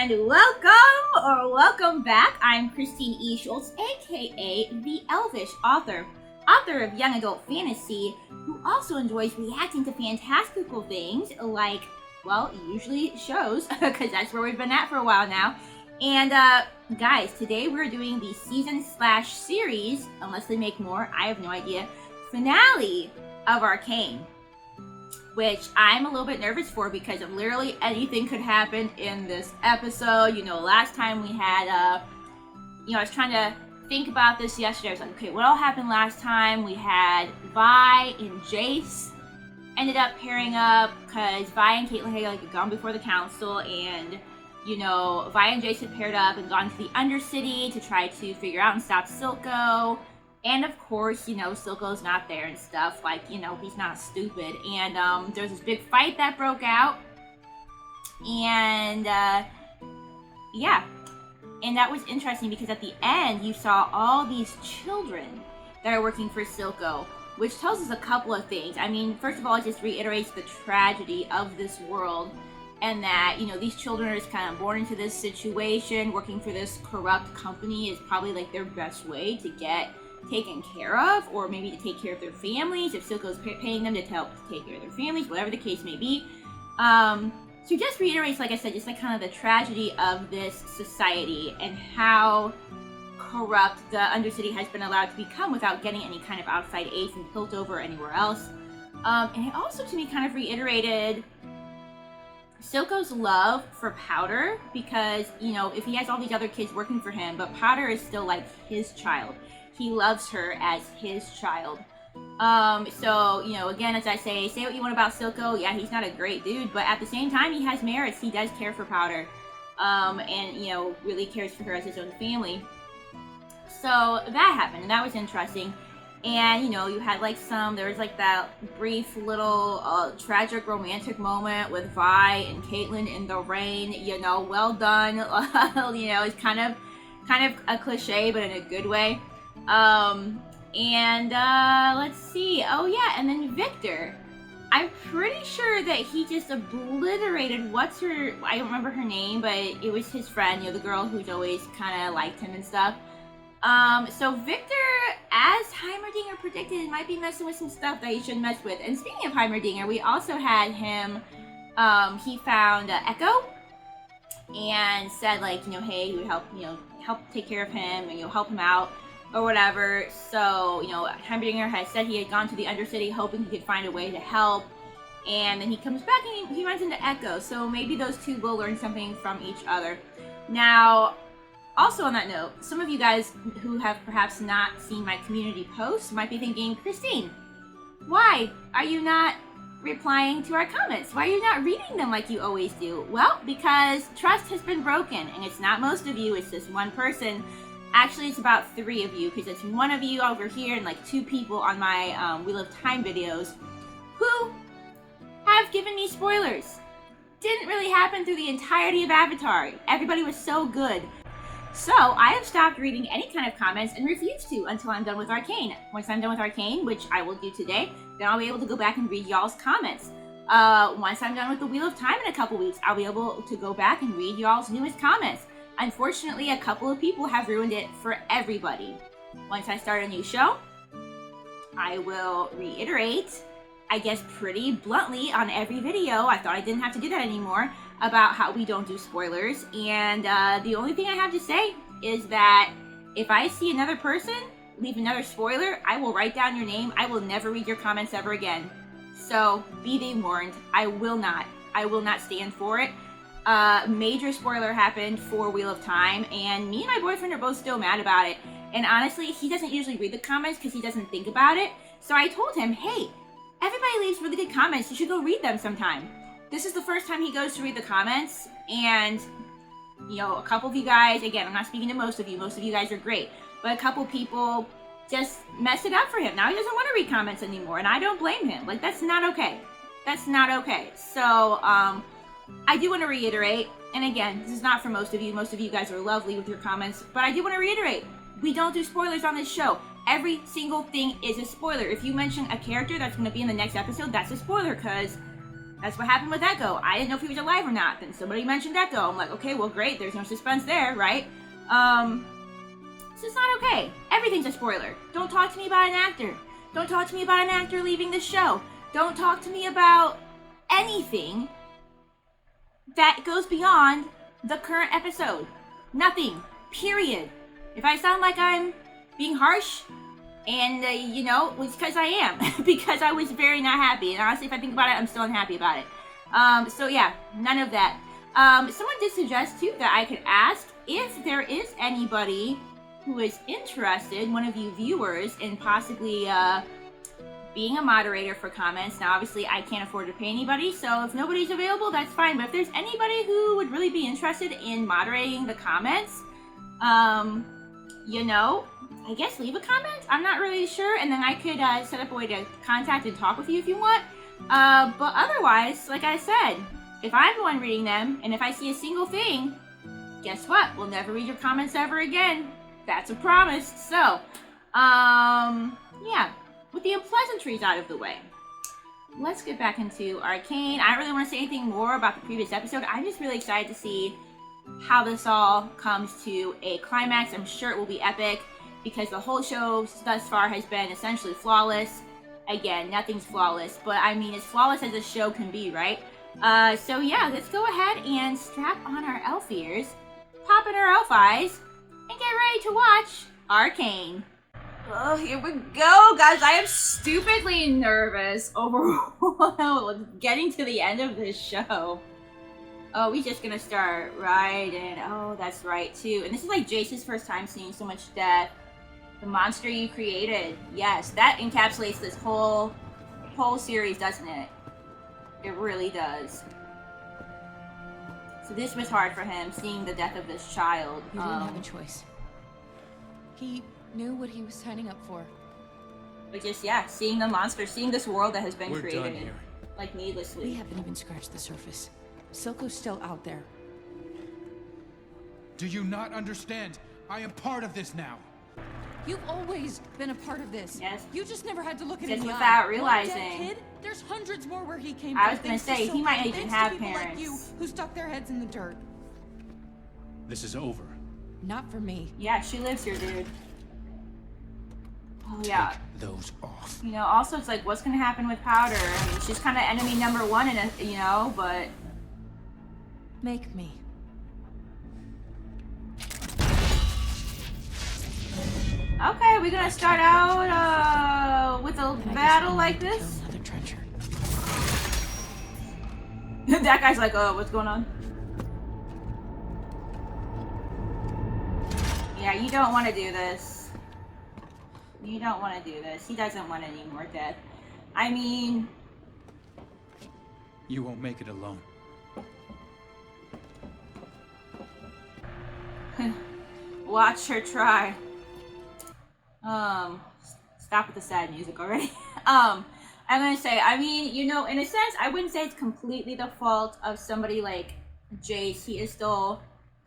and welcome back. I'm Christine E. Schulze, aka the Elvish author of young adult fantasy, who also enjoys reacting to fantastical things like, well, usually shows, because that's where we've been at for a while now. And guys, today we're doing the season/series, unless they make more, I have no idea, finale of Arcane, which I'm a little bit nervous for because of literally anything could happen in this episode. You know, last time we had, I was trying to think about this yesterday. I was like, okay, what all happened last time? We had Vi and Jace ended up pairing up because Vi and Caitlin had gone before the council, and Vi and Jace had paired up and gone to the Undercity to try to figure out and stop Silco. And of course, Silco's not there and stuff, he's not stupid. And there was this big fight that broke out. And and that was interesting because at the end you saw all these children that are working for Silco, which tells us a couple of things. I mean, first of all, it just reiterates the tragedy of this world, and that these children are just kind of born into this situation. Working for this corrupt company is probably their best way to get taken care of, or maybe to take care of their families if Silco's paying them to help take care of their families, whatever the case may be. So it just reiterates, like I said, just kind of the tragedy of this society and how corrupt the Undercity has been allowed to become without getting any kind of outside aid from Piltover or anywhere else. And it also, to me, kind of reiterated Silco's love for Powder, because, if he has all these other kids working for him, but Powder is still his child. He loves her as his child. So, again, as I say what you want about Silco. Yeah, he's not a great dude, but at the same time, he has merits. He does care for Powder. And, really cares for her as his own family. So that happened, and that was interesting. And, you had there was that brief little tragic romantic moment with Vi and Caitlin in the rain. Well done. It's kind of a cliche, but in a good way. Let's see. Oh yeah, and then Victor. I'm pretty sure that he just obliterated I don't remember her name, but it was his friend, the girl who's always kind of liked him and stuff. So Victor, as Heimerdinger predicted, might be messing with some stuff that he shouldn't mess with. And speaking of Heimerdinger, we also had him, he found Echo and said hey, he would help take care of him and help him out or whatever. So Heimerdinger had said he had gone to the Undercity hoping he could find a way to help, and then he comes back and he runs into Echo. So maybe those two will learn something from each other. Now, also on that note, some of you guys who have perhaps not seen my community posts might be thinking, Christine, why are you not replying to our comments? Why are you not reading them like you always do? Well, because trust has been broken, and it's not most of you, it's just one person. Actually, it's about 3 of you, because it's one of you over here and 2 people on my Wheel of Time videos who have given me spoilers. Didn't really happen through the entirety of Avatar. Everybody was so good. So I have stopped reading any kind of comments and refuse to until I'm done with Arcane. Once I'm done with Arcane, which I will do today, then I'll be able to go back and read y'all's comments. Once I'm done with the Wheel of Time in a couple weeks, I'll be able to go back and read y'all's newest comments. Unfortunately, a couple of people have ruined it for everybody. Once I start a new show, I will reiterate, I guess pretty bluntly on every video, I thought I didn't have to do that anymore, about how we don't do spoilers. And the only thing I have to say is that if I see another person leave another spoiler, I will write down your name. I will never read your comments ever again. So be they warned, I will not stand for it. Major spoiler happened for Wheel of Time, and me and my boyfriend are both still mad about it. And honestly, he doesn't usually read the comments because he doesn't think about it. So I told him, hey, everybody leaves really good comments. You should go read them sometime. This is the first time he goes to read the comments, and a couple of you guys, again, I'm not speaking to most of you guys are great, but a couple people just messed it up for him. Now he doesn't want to read comments anymore, and I don't blame him. That's not okay. That's not okay. So, I do want to reiterate, and again, this is not for most of you guys are lovely with your comments, but I do want to reiterate, we don't do spoilers on this show. Every single thing is a spoiler. If you mention a character that's going to be in the next episode, that's a spoiler, because That's what happened with Echo. I didn't know if he was alive or not. Then somebody mentioned Echo. I'm like, okay, well, great. There's no suspense there, right? So it's not okay. Everything's a spoiler. Don't talk to me about an actor. Don't talk to me about an actor leaving the show. Don't talk to me about anything that goes beyond the current episode. Nothing. Period. If I sound like I'm being harsh, and, it's because I am. Because I was very not happy. And honestly, if I think about it, I'm still unhappy about it. So yeah, none of that. Someone did suggest, too, that I could ask if there is anybody who is interested, one of you viewers, in possibly, being a moderator for comments. Now, obviously, I can't afford to pay anybody, so if nobody's available, that's fine. But if there's anybody who would really be interested in moderating the comments, I guess leave a comment. I'm not really sure, and then I could set up a way to contact and talk with you if you want. But otherwise, like I said, if I'm the one reading them, and if I see a single thing, guess what? We'll never read your comments ever again. That's a promise. So, yeah. With the unpleasantries out of the way, let's get back into Arcane. I don't really want to say anything more about the previous episode. I'm just really excited to see how this all comes to a climax. I'm sure it will be epic because the whole show thus far has been essentially flawless. Again, nothing's flawless, but I mean, as flawless as a show can be, right? So yeah, let's go ahead and strap on our elf ears, pop in our elf eyes, and get ready to watch Arcane. Oh, here we go, guys. I am stupidly nervous over getting to the end of this show. Oh, we're just gonna start right in. Oh, that's right, too. And this is like Jace's first time seeing so much death. The monster you created. Yes, that encapsulates this whole series, doesn't it? It really does. So this was hard for him, seeing the death of this child. He didn't have a choice. He knew what he was signing up for. But just, yeah, seeing the monster, seeing this world that has been created, done here. like, needlessly. We haven't even scratched the surface. Silco's still out there. Do you not understand? I am part of this now. You've always been a part of this. Yes. You just never had to look at Just him without realizing. One dead kid? There's hundreds more where he came I from. was gonna Thanks to say, he Silco, might even thanks have to people parents. like you who stuck their heads in the dirt. This is over. Not for me. Yeah, she lives here, dude. Oh, yeah. Take those off. Also, it's like, what's gonna happen with Powder? I mean, she's kind of enemy number one in it, but... Make me. Okay, we're gonna start out with a battle like this. Another trencher. That guy's like, oh, what's going on? Yeah, you don't want to do this. You don't want to do this. He doesn't want any more death. I mean... You won't make it alone. Watch her try. Stop with the sad music already. I'm gonna say, I mean, in a sense, I wouldn't say it's completely the fault of somebody like Jace. He is still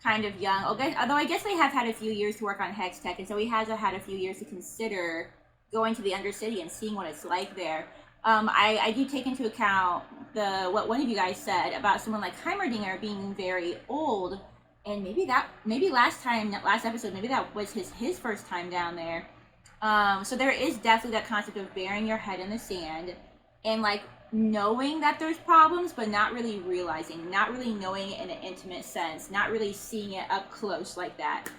kind of young. Okay, although I guess they have had a few years to work on Hex Tech, and so he has had a few years to consider going to the Undercity and seeing what it's like there. I do take into account what one of you guys said about someone like Heimerdinger being very old, and maybe last episode, maybe that was his first time down there. So there is definitely that concept of burying your head in the sand and like knowing that there's problems, but not really realizing, not really knowing it in an intimate sense, not really seeing it up close like that.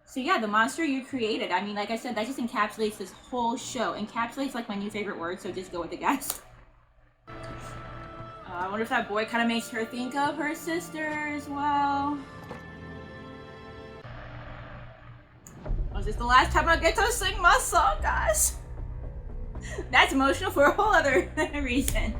So yeah, the monster you created, I mean, like I said, that just encapsulates this whole show. Encapsulates like my new favorite word, so just go with it, guys. I wonder if that boy kind of makes her think of her sister as well. Was this the last time I get to sing my song, guys? That's emotional for a whole other reason.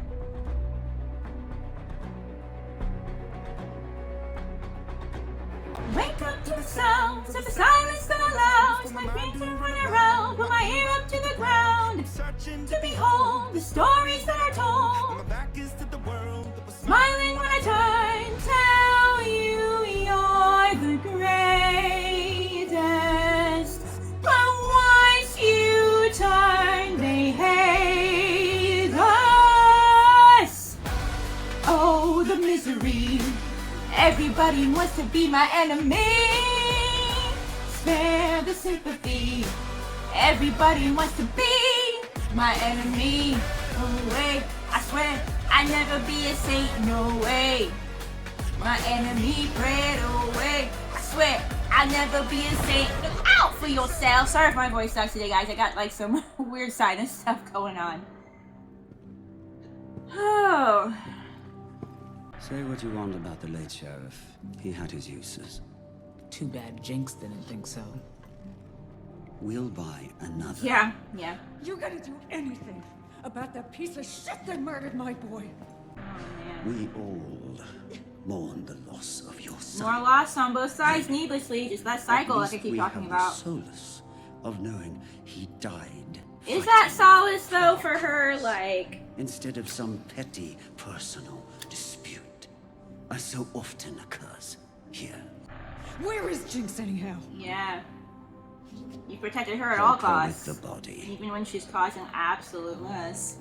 Wake up to the sounds of the silence that allows my feet to run around, put my ear up to the ground, to behold the stories that are told. Smiling when I turn, tell you you're the greatest. But once you turn, they hate us. Everybody wants to be my enemy. Spare the sympathy. Everybody wants to be my enemy. No way, I swear I never be a saint. No way, my enemy prayed away. I swear I'll never be a saint. Look out for yourself. Sorry if my voice sucks today, guys. I got like some weird sinus stuff going on. Oh. Say what you want about the late sheriff. He had his uses. Too bad Jinx didn't think so. We'll buy another. Yeah. You gotta do anything about that piece of shit that murdered my boy. Oh, man. We all mourn the loss of your son. More loss on both sides needlessly. Just that cycle like I keep talking about. The solace of knowing he died. Is that solace though for her? Like, instead of some petty personal dispute, as so often occurs here. Where is Jinx anyhow? yeah. You protected her at all Help her with costs. the body. Even when she's causing absolute mess.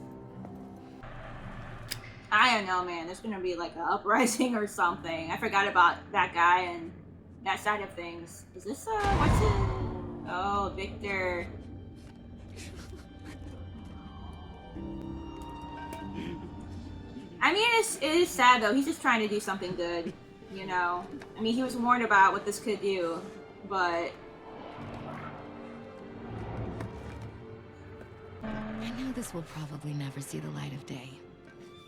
I don't know, man. There's gonna be like an uprising or something. I forgot about that guy and that side of things. Is this, what's it? Oh, Victor. I mean, it is sad though. He's just trying to do something good, you know? I mean, he was warned about what this could do, but... I know this will probably never see the light of day,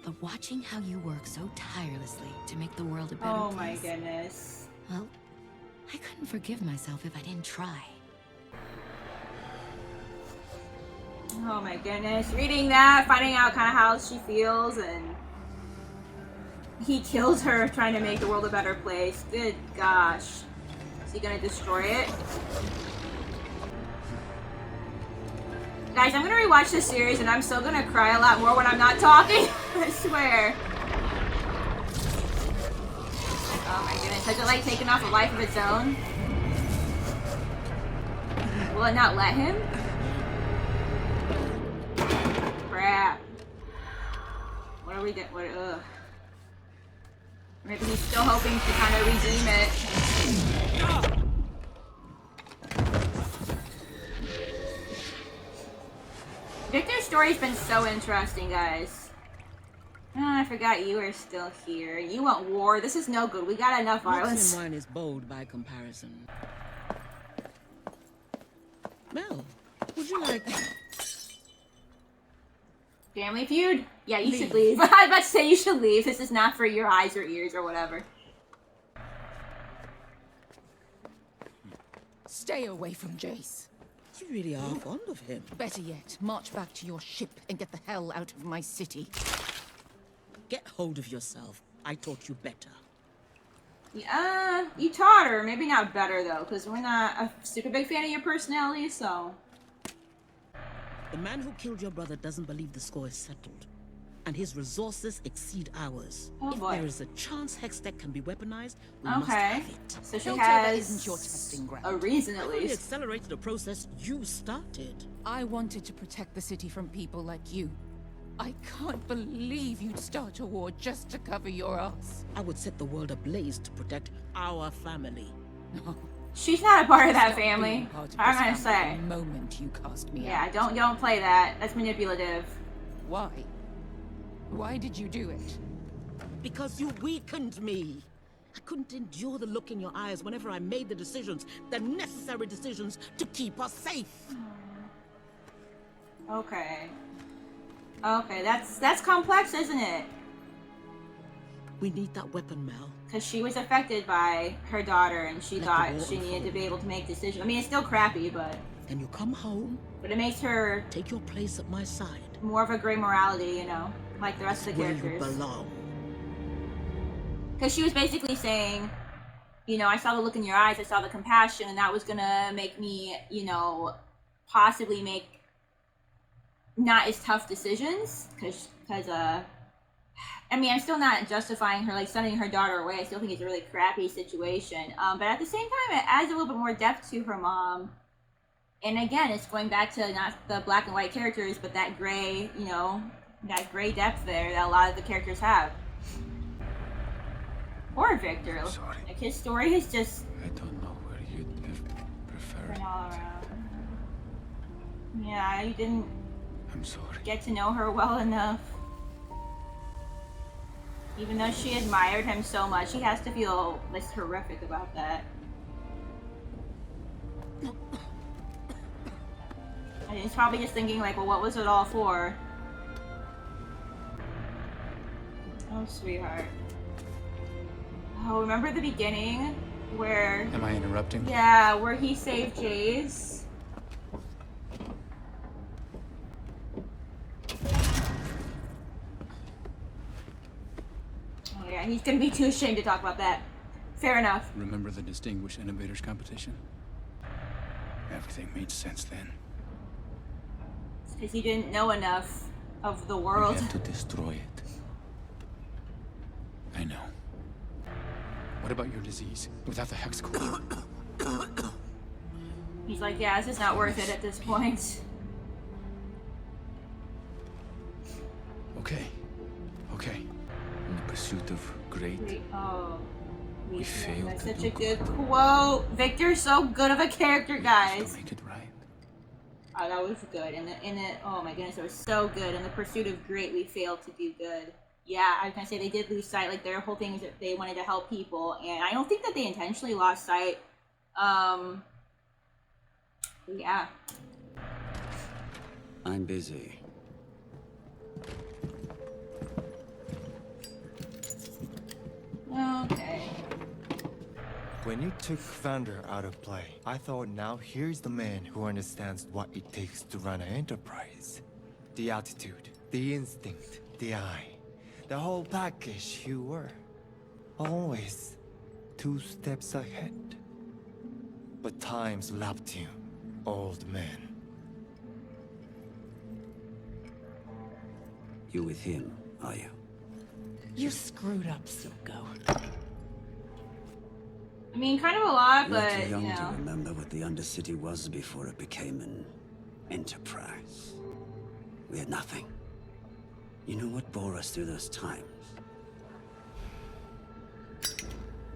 but watching how you work so tirelessly to make the world a better Oh place... my goodness. Well, I couldn't forgive myself if I didn't try. Oh my goodness. Reading that, finding out kind of how she feels, and... he kills her trying to make the world a better place. Good gosh. Is he gonna destroy it? Guys, I'm gonna rewatch this series and I'm still gonna cry a lot more when I'm not talking. I swear. Oh my goodness. Has it like taken off a life of its own? Will it not let him? Crap. What are we doing? What? Ugh. Maybe he's still hoping to kind of redeem it. Victor's story's been so interesting, guys. Oh, I forgot you are still here. You want war. This is no good. We got enough violence. Mexican wine is bold by comparison. Mel, would you like... Family feud? Yeah, you should leave. I was about to say you should leave. This is not for your eyes or ears or whatever. Stay away from Jace. You really are fond of him. Better yet, march back to your ship and get the hell out of my city. Get hold of yourself. I taught you better. Yeah, you taught her. Maybe not better, though, because we're not a super big fan of your personality, so... The man who killed your brother doesn't believe the score is settled. And his resources exceed ours. Oh, if boy. there is a chance Hextech can be weaponized, we must Okay. have it. So she Don't tell that has isn't your testing ground. a reason, at I only least. accelerated the process you started. I wanted to protect the city from people like you. I can't believe you'd start a war just to cover your ass. I would set the world ablaze to protect our family. No. She's not a part of that Stop being family. part of I'm this gonna family say. the moment you cast me Yeah, out. don't play that. That's manipulative. Why? Why did you do it? Because you weakened me. I couldn't endure the look in your eyes whenever I made the decisions, the necessary decisions to keep us safe. Okay. Okay, that's complex, isn't it? We need that weapon, Mel. Because she was affected by her daughter, and she Let thought the war she needed to unfold. be able to make decisions. I mean, it's still crappy, but Then you come home, it makes her take your place at my side. more of a gray morality, you know, like the rest of the Where you characters. belong. Because she was basically saying, you know, I saw the look in your eyes, I saw the compassion, and that was gonna make me, you know, possibly make not as tough decisions. Because, I mean, I'm still not justifying her, like, sending her daughter away. I still think it's a really crappy situation. But at the same time, it adds a little bit more depth to her mom. And again, it's going back to not the black and white characters, but that gray, you know, that gray depth there that a lot of the characters have. Poor Victor. Sorry. Like, his story is just I don't know where you'd have preferred. been all around. Yeah, you didn't I'm sorry. get to know her well enough. Even though she admired him so much, he has to feel this horrific about that. And he's probably just thinking like, well, what was it all for? Oh, sweetheart. Oh, remember the beginning where... Am I interrupting? Yeah, where he saved Jace? Oh yeah, he's gonna be too ashamed to talk about that. Fair enough. Remember the Distinguished Innovators competition? Everything made sense then. Because he didn't know enough of the We world. had to destroy it. I know. What about your disease? Without the hex core? He's like, yeah, this is not worth it at this point. Okay. Okay. In the pursuit of great. Oh. We failed That's to such do a good good. quote. Victor's so good of a character, guys. Still make it right. Oh, that was good. Oh my goodness, it was so good. In the pursuit of great, we failed to do good. Yeah, I was gonna say they did lose sight. Like, their whole thing is that they wanted to help people, and I don't think that they intentionally lost sight. Yeah. I'm busy. Okay. When you took Vander out of play, I thought now here's the man who understands what it takes to run an enterprise. The attitude, the instinct, the eye. The whole package you were. Always 2 steps ahead. But time's lapped you, old man. You with him, are you? You screwed up, Silco. I mean, kind of a lot, You're but, too young you to know. remember what the Undercity was before it became an enterprise. We had nothing. You know what bore us through those times?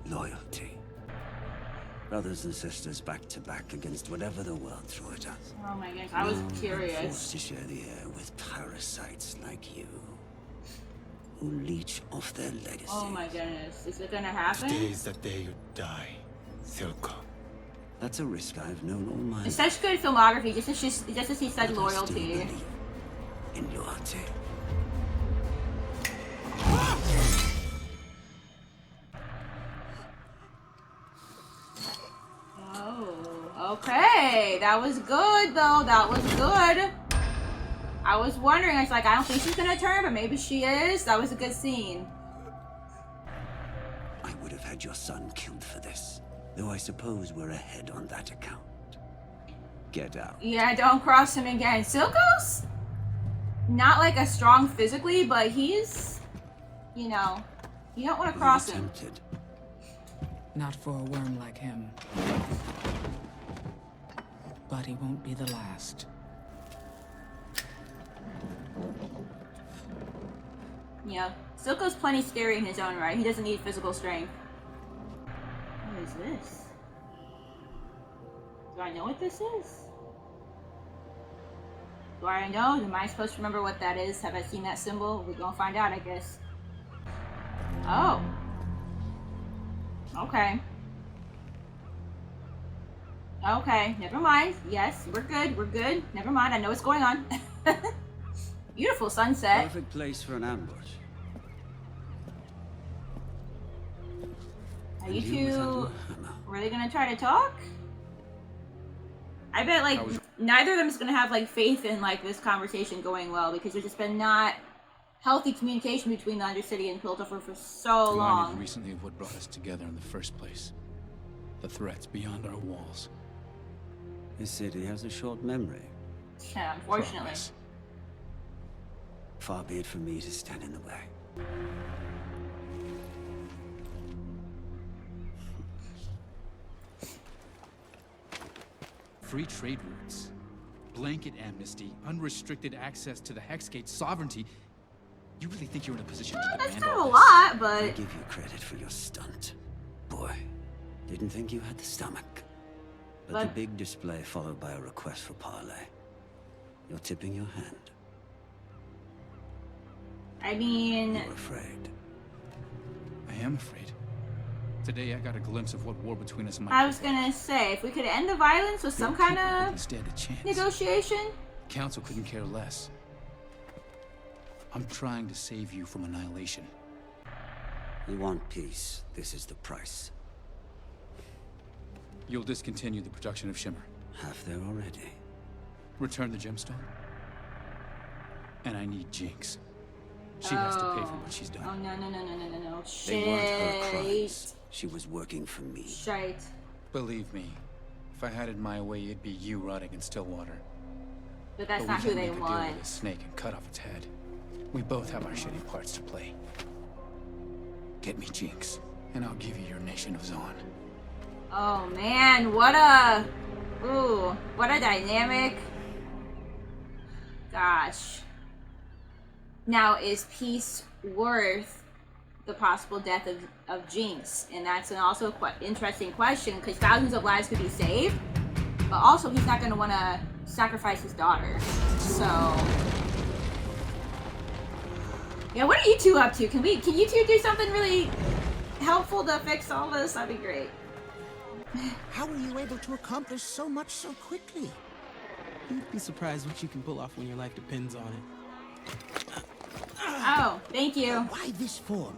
Loyalty. Brothers and sisters back to back against whatever the world threw at us. Oh my goodness, I was Now we're curious. forced to share the air with parasites like you, who leech off their legacy. Oh my goodness, is it gonna Today happen? is the day you die, Silco. That's a risk I've known all my It's such good filmography, just as he said, But I still loyalty. believe in loyalty. Oh, okay. That was good, though. That was good. I was wondering, I was like, I don't think she's gonna turn, but maybe she is. That was a good scene. I would have had your son killed for this, though I suppose we're ahead on that account. Get out. Yeah, don't cross him again. Silco's not like as strong physically, but he's, you know, you don't want to cross him. Tempted. Not for a worm like him. But he won't be the last. Yeah, Silco's plenty scary in his own right. He doesn't need physical strength. What is this? Do I know what this is? Do I know? Am I supposed to remember what that is? Have I seen that symbol? We're gonna find out, I guess. Oh. Okay. Okay, never mind. Yes, we're good. We're good. Never mind. I know what's going on. Beautiful sunset. Perfect place for an ambush. Are you And two with that hammer. really gonna try to talk? I bet like neither of them is gonna have like faith in like this conversation going well because there's just been not healthy communication between the Undercity and Piltover for so Reminded long. recently of what brought us together in the first place. The threats beyond our walls. This city has a short memory. Yeah, unfortunately. Progress. Far be it from me to stand in the way. Free trade routes, blanket amnesty, unrestricted access to the Hexgate sovereignty. You really think you're in a position to That's demand kind of a all lot, I but give you credit for your stunt. Boy, didn't think you had the stomach. But the big display followed by a request for parley. You're tipping your hand. I mean, You're afraid. I am afraid. Today I got a glimpse of what war between us might I was look like. gonna say, if we could end the violence with some Your kind people of wouldn't stand a chance. negotiation. Council couldn't care less. I'm trying to save you from annihilation. You want peace. This is the price. You'll discontinue the production of Shimmer. Half there already. Return the gemstone. And I need Jinx. She has to pay for what she's Oh done. no. They weren't her Shit. crimes. She was working for me. Shite. Believe me, if I had it my way, it'd be you rotting in Stillwater. But that's But not we who can they make a deal want. with a snake and cut off its head. We both have our shitty parts to play. Get me Jinx, and I'll give you your nation of Zon. Oh man, what a dynamic. Gosh. Now, is peace worth the possible death of Jinx? And that's also an interesting question, because thousands of lives could be saved, but also he's not going to want to sacrifice his daughter. So, yeah, what are you two up to? Can you two do something really helpful to fix all this? That'd be great. How were you able to accomplish so much so quickly? You'd be surprised what you can pull off when your life depends on it. Oh, thank you. Why this form?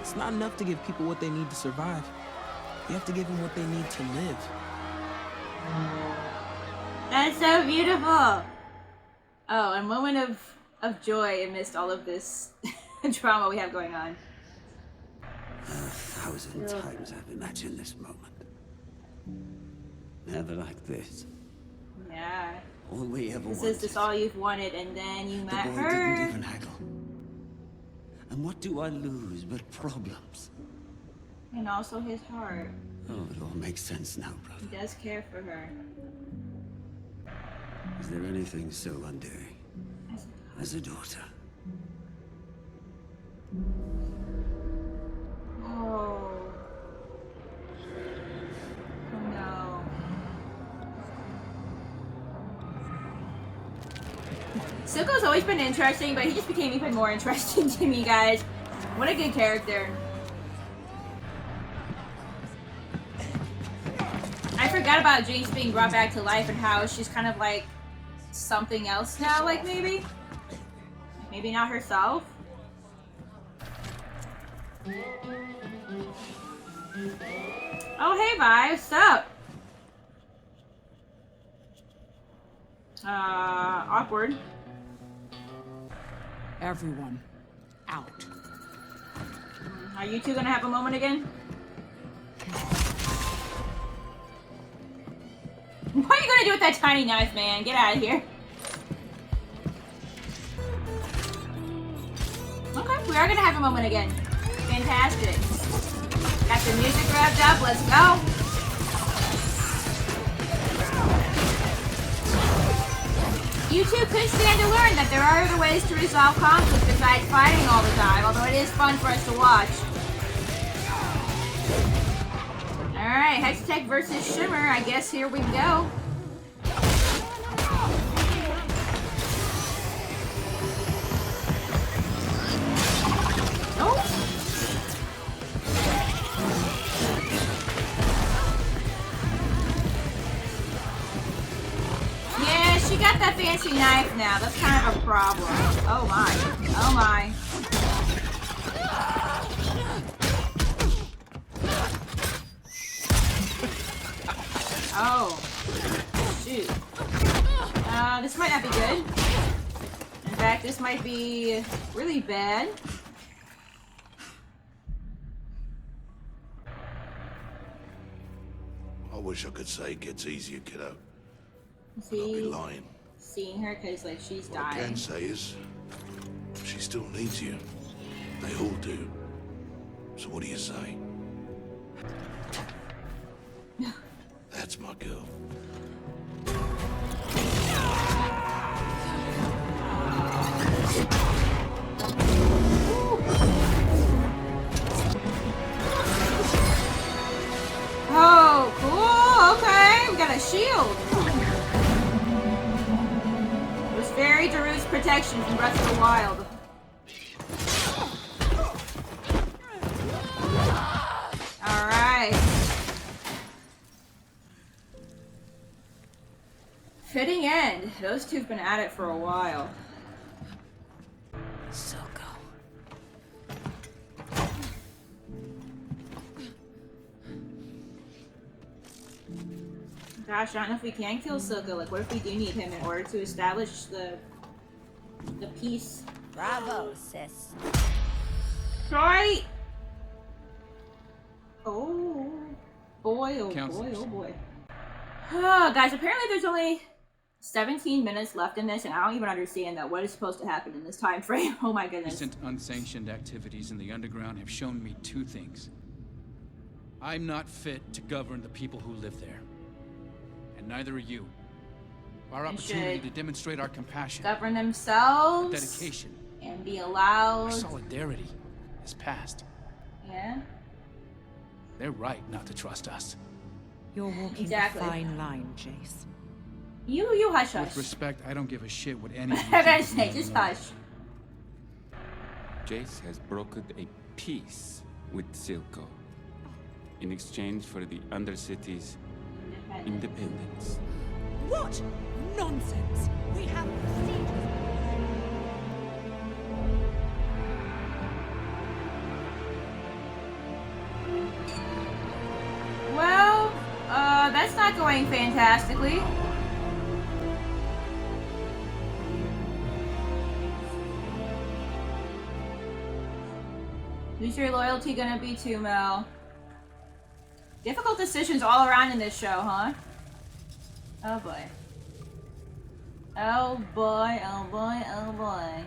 It's not enough to give people what they need to survive. You have to give them what they need to live. That's so beautiful. Oh, a moment of joy amidst all of this drama we have going on. 1,000 times I've imagined this moment. Never like this. Yeah. All we ever This wanted. is just all you've wanted, and then you The met boy her. didn't even haggle. And what do I lose but problems? And also his heart. Oh, it all makes sense now, brother. He does care for her. Is there anything so undoing as a daughter? Oh. Oh no. Silco's always been interesting, but he just became even more interesting to me, guys. What a good character. I forgot about Jinx being brought back to life and how she's kind of like something else now, like maybe? Maybe not herself? Oh, hey, Vi, what's up? Awkward. Everyone, out. Are you two gonna have a moment again? What are you gonna do with that tiny knife, man? Get out of here. Okay, we are gonna have a moment again. Fantastic. Got the music revved up, let's go. You two could stand to learn that there are other ways to resolve conflict besides fighting all the time, although it is fun for us to watch. Alright, Hextech versus Shimmer, I guess here we go. Oh! Yeah, she got that fancy knife now. That's kind of a problem. Oh my. Oh my. Oh. Shoot. This might not be good. In fact, this might be really bad. I wish I could say it gets easier, kiddo. Is But I'll be he lying. seeing her? Because, like, she's What I dying. can say is, she still needs you. They all do. So what do you say? That's my girl. shield. It was very Daru's protection from Breath of the Wild. Alright. Fitting end. Those two have been at it for a while. Silco. Gosh, I don't know if we can kill Silco. Like, what if we do need him in order to establish the peace? Bravo, sis. Right. Oh boy! Oh Counselors. boy! Oh boy! Oh, guys, apparently there's only 17 minutes left in this, and I don't even understand that. What is supposed to happen in this time frame? Oh my goodness! Recent unsanctioned activities in the underground have shown me two things. I'm not fit to govern the people who live there. And neither are you. Our They opportunity should to demonstrate our compassion, govern themselves, dedication, and be allowed. our solidarity is past. Yeah. They're right not to trust us. You're walking Exactly. a fine line, Jace. You hush With hush. respect, I don't give a shit what any of you I gotta think of say, me just anymore. hush. Jace has brokered a peace with Silco in exchange for the Undercity's independence. What nonsense! We have procedures. Well, that's not going fantastically. Who's your loyalty gonna be to, Mel? Difficult decisions all around in this show, huh? Oh boy. Oh boy, oh boy, oh boy.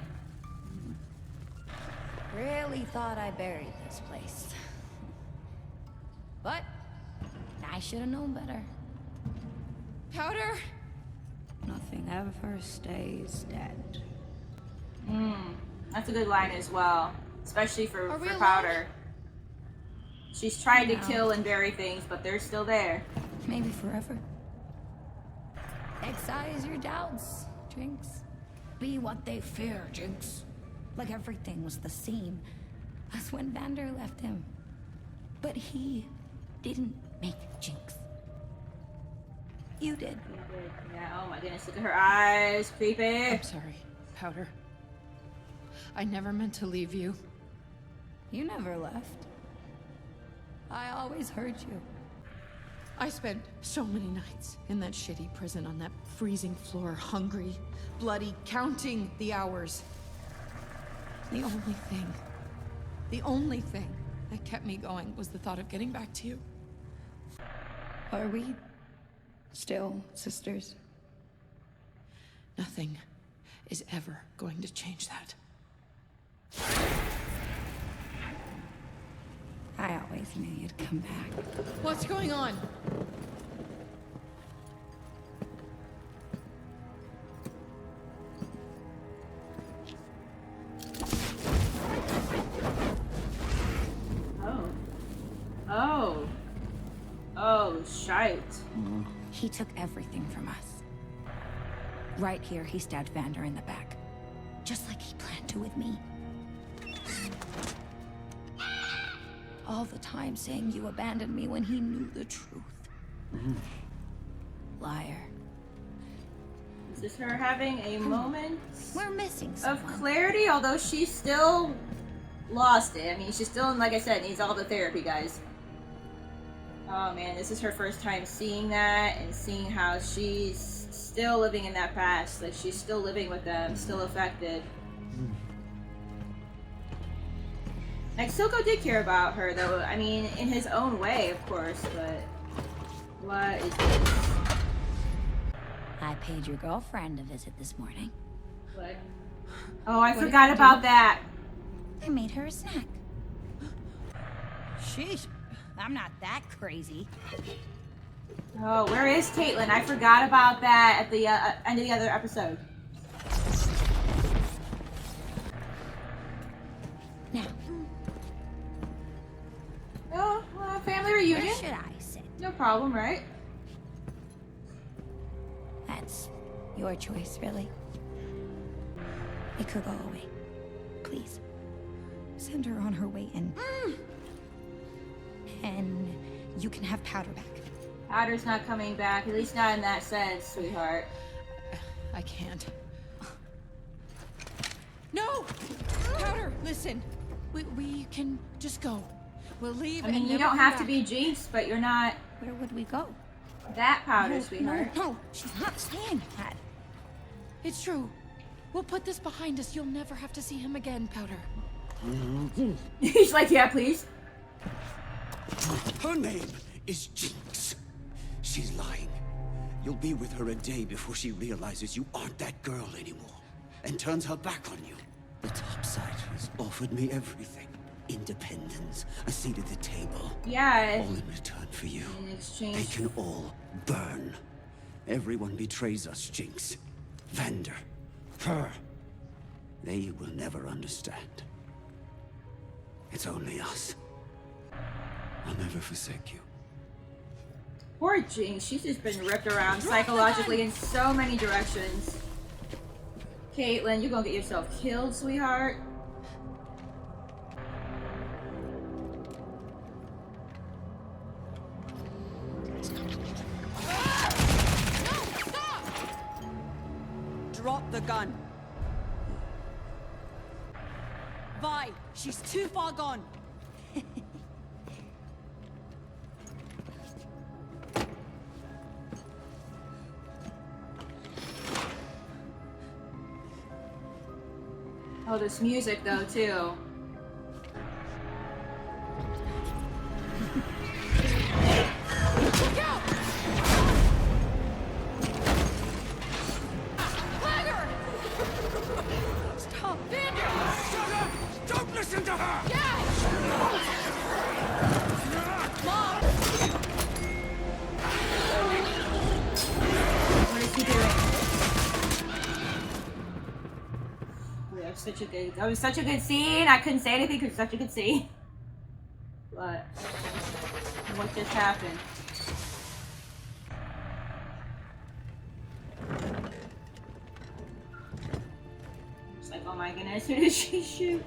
Really thought I buried this place. But I should have known better. Powder? Nothing ever stays dead. That's a good line as well. Especially for we alone? Powder. She's tried to No. kill and bury things, but they're still there. Maybe forever. Excise your doubts, Jinx. Be what they fear, Jinx. Like everything was the same as when Vander left him. But he didn't make Jinx. You did. Yeah, oh my goodness, look at her eyes. Creepy. I'm sorry, Powder. I never meant to leave you. You never left. I always heard you. I spent so many nights in that shitty prison on that freezing floor, hungry, bloody, counting the hours. The only thing that kept me going was the thought of getting back to you. Are we still sisters? Nothing is ever going to change that. I always knew you'd come back. What's going on? Oh, shite. He took everything from us. Right here, he stabbed Vander in the back. Just like he planned to with me. All the time saying you abandoned me when he knew the truth. Liar. Is this her having a moment We're missing of someone. clarity? Although she's still lost it. I mean, she's still, like I said, needs all the therapy, guys. Oh man, this is her first time seeing that and seeing how she's still living in that past. Like, she's still living with them, still affected. Like, Silco did care about her, though. I mean, in his own way, of course, but... What is this? I paid your girlfriend a visit this morning. What? Oh, I forgot about that! I made her a snack. Sheesh. I'm not that crazy. Oh, where is Caitlin? I forgot about that at the end of the other episode. Now, Oh, family reunion? where should I sit? No problem, right? That's your choice, really. It could go away. Please. Send her on her way in. And you can have Powder back. Powder's not coming back, at least not in that sense, sweetheart. I can't. No! Powder, listen. We can just go. We'll leave. I mean, you don't have to be Jinx, but you're not. Where would we go? That Powder, sweetheart. No, she's not saying that. It's true. We'll put this behind us. You'll never have to see him again, Powder. He's like, yeah, please. Her name is Jinx. She's lying. You'll be with her a day before she realizes you aren't that girl anymore and turns her back on you. The Topsiders offered me everything. Independence, a seat at the table. Yeah. All in return for you. In exchange. They can all burn. Everyone betrays us, Jinx. Vander. Her. They will never understand. It's only us. I'll never forsake you. Poor Jinx, she's just been ripped around psychologically in so many directions. Caitlin, you're gonna get yourself killed, sweetheart. Drop the gun. Vi, she's too far gone. Oh, this music though, too. Look out! Lager! Stop, Vander! Shut up! Don't listen to her! Yeah! Mom! What is he doing? That was such a good scene. I couldn't say anything because it's such a good scene. But what just happened? It's like, oh my goodness, who did she shoot?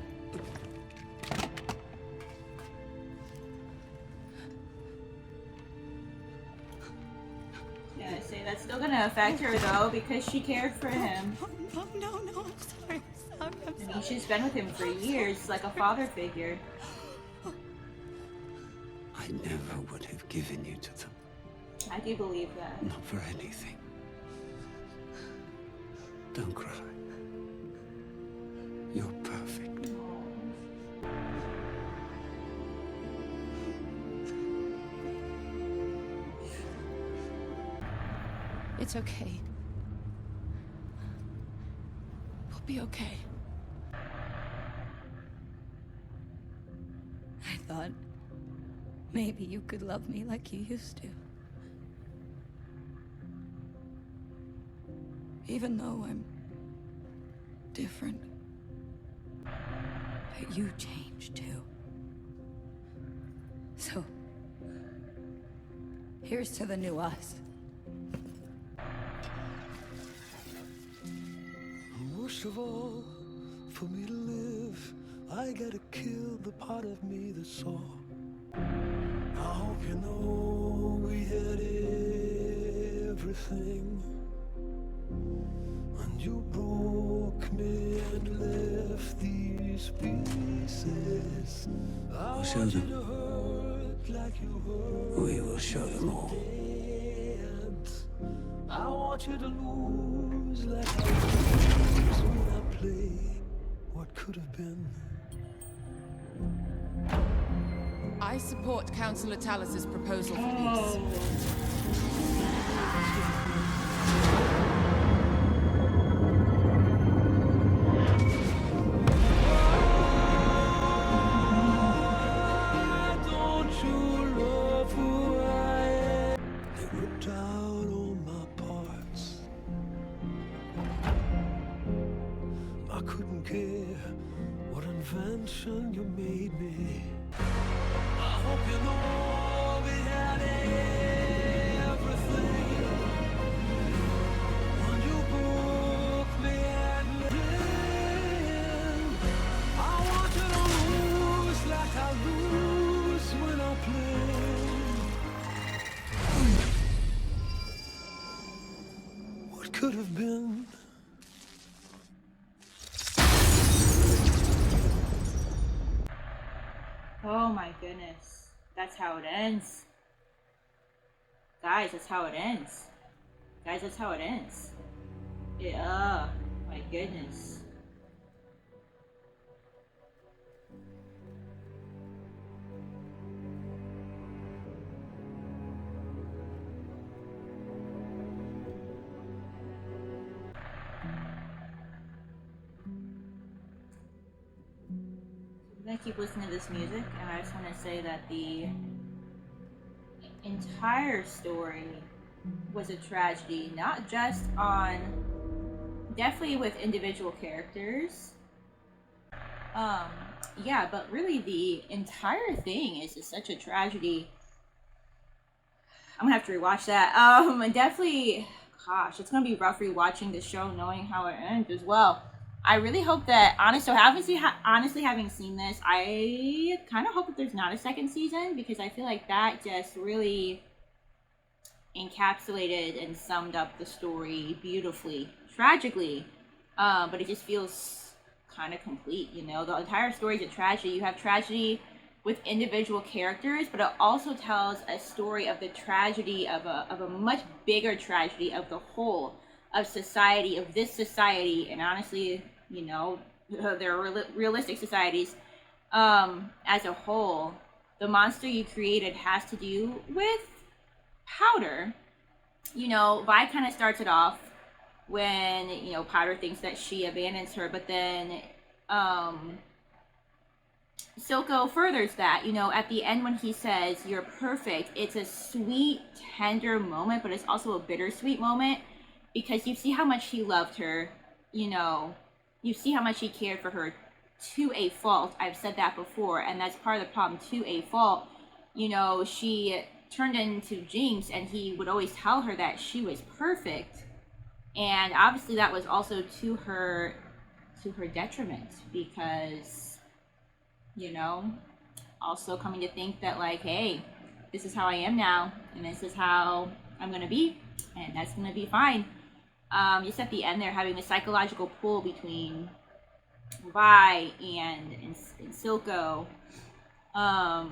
Yeah, I say that's still gonna affect her though because she cared for him. No, I'm sorry. I mean, she's been with him for years, like a father figure. I never would have given you to them. I do believe that. Not for anything. Don't cry. You're perfect. It's okay. We'll be okay. I thought maybe you could love me like you used to. Even though I'm different. But you changed too. So, here's to the new us. Most of all, for me to live, I gotta kill the part of me that saw. I hope you know we had everything, and you broke me and left these pieces. We'll show them. We will show them all. I want you to lose like I lose when I play what could have been. I support Councillor Talus's proposal for peace. Don't you love who I am? They ripped out all my parts. I couldn't care what invention you made me. I hope you know we had everything, could have been. Oh my goodness. That's how it ends. Guys, that's how it ends. Guys, that's how it ends. Yeah, my goodness. I'm gonna keep listening to this music, and I just want to say that the entire story was a tragedy, not just on, definitely with individual characters, yeah, but really the entire thing is just such a tragedy. I'm gonna have to rewatch that. Definitely, gosh, it's gonna be rough rewatching the show knowing how it ends as well. I really hope that, honestly, having seen this, I kind of hope that there's not a second season, because I feel like that just really encapsulated and summed up the story beautifully, tragically, but it just feels kind of complete, you know? The entire story is a tragedy. You have tragedy with individual characters, but it also tells a story of the tragedy of a much bigger tragedy of the whole, of society, of this society, and honestly, you know, they're realistic societies, as a whole. The monster you created has to do with Powder. You know, Vi kind of starts it off when, you know, Powder thinks that she abandons her, but then Silco furthers that, you know, at the end when he says, "You're perfect," it's a sweet, tender moment, but it's also a bittersweet moment, because you see how much he loved her, you know, you see how much he cared for her to a fault. I've said that before, and that's part of the problem, to a fault. You know, she turned into Jinx, and he would always tell her that she was perfect, and obviously that was also to her detriment, because, you know, also coming to think that, like, hey, this is how I am now, and this is how I'm gonna be, and that's gonna be fine. Just at the end there, having the psychological pull between Vi and Silco. I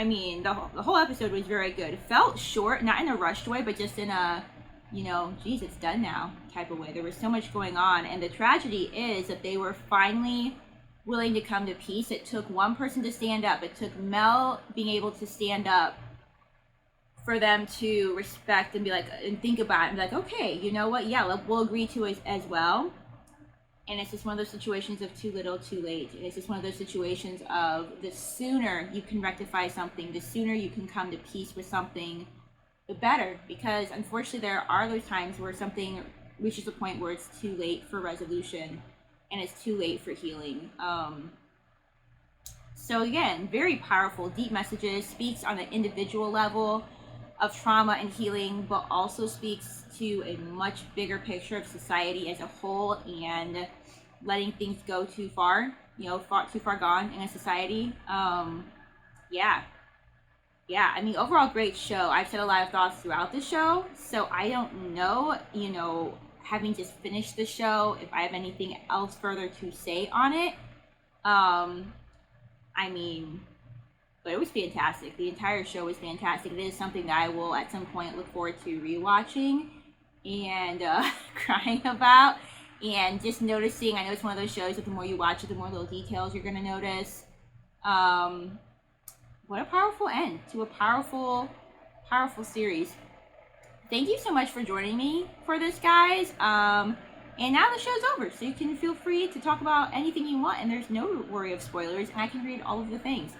mean, the whole episode was very good. It felt short, not in a rushed way, but just in a, you know, geez, it's done now type of way. There was so much going on, and the tragedy is that they were finally willing to come to peace. It took one person to stand up. It took Mel being able to stand up for them to respect and be like, and think about it and be like, okay, you know what, yeah, we'll agree to it as well. And it's just one of those situations of too little, too late. And it's just one of those situations of the sooner you can rectify something, the sooner you can come to peace with something, the better. Because unfortunately there are those times where something reaches a point where it's too late for resolution and it's too late for healing. So again, very powerful, deep messages, speaks on an individual level of trauma and healing, but also speaks to a much bigger picture of society as a whole, and letting things go too far, you know, too far gone in a society. Yeah, I mean, overall great show. I've said a lot of thoughts throughout the show, so I don't know, you know, having just finished the show, if I have anything else further to say on it. I mean, but it was fantastic. The entire show was fantastic. It is something that I will at some point look forward to rewatching and crying about, and just noticing. I know it's one of those shows that the more you watch it, the more little details you're going to notice. What a powerful end to a powerful series. Thank you so much for joining me for this, guys. And now the show's over, so you can feel free to talk about anything you want, and there's no worry of spoilers, and I can read all of the things.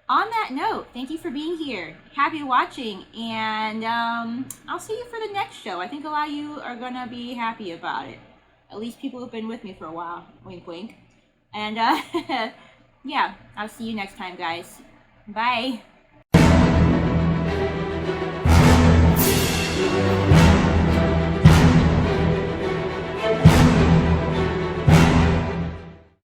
On that note, thank you for being here. Happy watching, and I'll see you for the next show. I think a lot of you are gonna be happy about it. At least people who've been with me for a while. Wink, wink. And yeah, I'll see you next time, guys. Bye.